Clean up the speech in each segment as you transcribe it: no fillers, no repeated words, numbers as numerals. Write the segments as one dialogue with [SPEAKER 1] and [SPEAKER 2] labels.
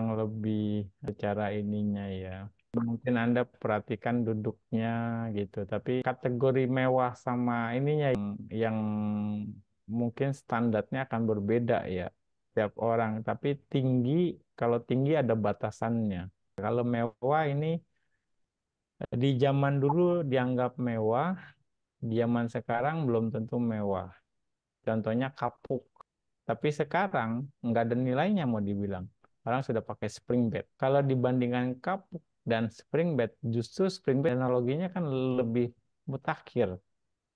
[SPEAKER 1] kurang lebih secara ininya ya. Mungkin Anda perhatikan duduknya gitu, tapi kategori mewah sama ininya yang mungkin standarnya akan berbeda ya tiap orang. Tapi tinggi, kalau tinggi ada batasannya. Kalau mewah ini di zaman dulu dianggap mewah, di zaman sekarang belum tentu mewah. Contohnya kapuk. Tapi sekarang nggak ada nilainya mau dibilang. Orang sudah pakai spring bed. Kalau dibandingkan kapuk dan spring bed, justru spring bed teknologinya kan lebih mutakhir,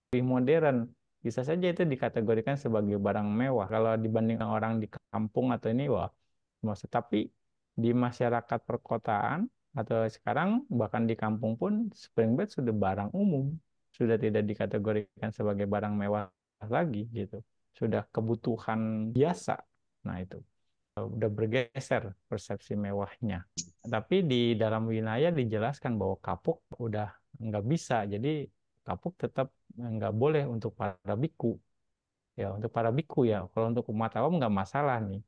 [SPEAKER 1] lebih modern. Bisa saja itu dikategorikan sebagai barang mewah. Kalau dibandingkan orang di kampung atau ini, wah, maksud. Tapi di masyarakat perkotaan atau sekarang bahkan di kampung pun spring bed sudah barang umum, sudah tidak dikategorikan sebagai barang mewah lagi gitu. Sudah kebutuhan biasa. Nah itu udah bergeser persepsi mewahnya. Tapi di dalam wilayah dijelaskan bahwa kapuk udah nggak bisa. Jadi kapuk tetap nggak boleh untuk para biku. Ya untuk para biku ya. Kalau untuk umat awam nggak masalah nih.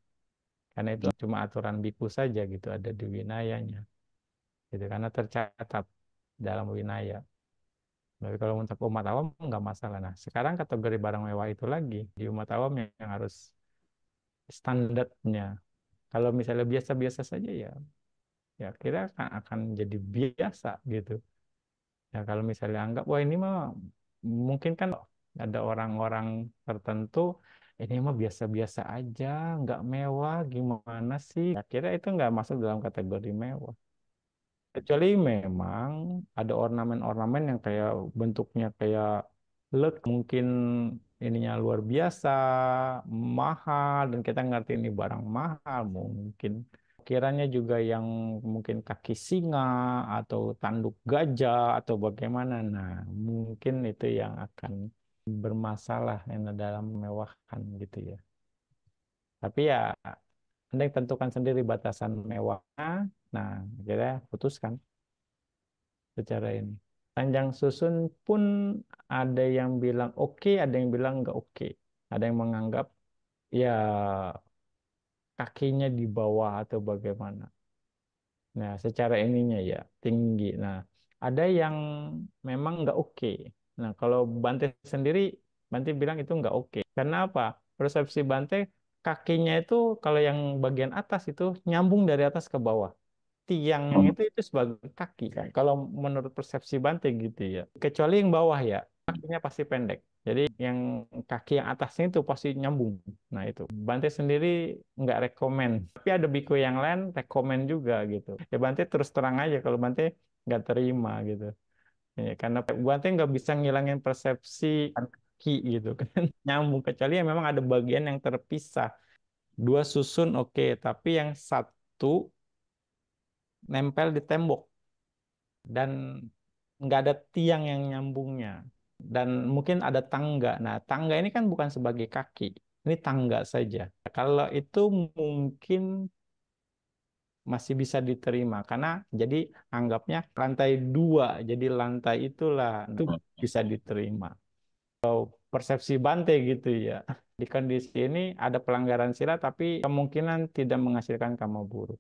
[SPEAKER 1] Karena itu cuma aturan biku saja gitu ada di wilayahnya. Gitu karena tercatat dalam wilayah. Tapi kalau untuk umat awam nggak masalah. Nah sekarang kategori barang mewah itu lagi di umat awam yang harus standarnya. Kalau misalnya biasa-biasa saja ya, ya kira akan jadi biasa gitu. Ya kalau misalnya anggap wah ini mah mungkin kan ada orang-orang tertentu ini mah biasa-biasa aja, nggak mewah, gimana sih? Ya kira itu nggak masuk dalam kategori mewah. Kecuali memang ada ornamen-ornamen yang kayak bentuknya kayak mungkin ininya luar biasa, mahal, dan kita ngerti ini barang mahal mungkin. Kiranya juga yang mungkin kaki singa atau tanduk gajah atau bagaimana. Nah, mungkin itu yang akan bermasalah yang dalam mewahkan gitu ya. Tapi ya, Anda yang tentukan sendiri batasan mewahnya. Nah, kita putuskan secara ini. Panjang susun pun ada yang bilang oke, ada yang bilang nggak oke. Ada yang menganggap ya kakinya di bawah atau bagaimana. Nah, secara ininya ya tinggi. Nah, ada yang memang nggak oke. Nah, kalau Bante sendiri, Bante bilang itu nggak oke. Karena apa? Persepsi Bante kakinya itu kalau yang bagian atas itu nyambung dari atas ke bawah. Tiang itu sebagai kaki kan. Kalau menurut persepsi Bante gitu ya. Kecuali yang bawah ya, kakinya pasti pendek. Jadi yang kaki yang atasnya itu pasti nyambung. Nah itu. Bante sendiri nggak rekomen. Tapi ada biku yang lain rekomen juga gitu. Ya Bante terus terang aja kalau Bante nggak terima gitu. Ya, karena Bante nggak bisa ngilangin persepsi kaki gitu kan. Nyambung. Kecuali yang memang ada bagian yang terpisah. Dua susun oke, tapi yang satu nempel di tembok dan nggak ada tiang yang nyambungnya dan mungkin ada tangga. Nah, tangga ini kan bukan sebagai kaki, ini tangga saja. Kalau itu mungkin masih bisa diterima karena jadi anggapnya lantai dua, jadi lantai itulah itu bisa diterima. Persepsi Bante gitu ya. Di kondisi ini ada pelanggaran sila tapi kemungkinan tidak menghasilkan karma buruk.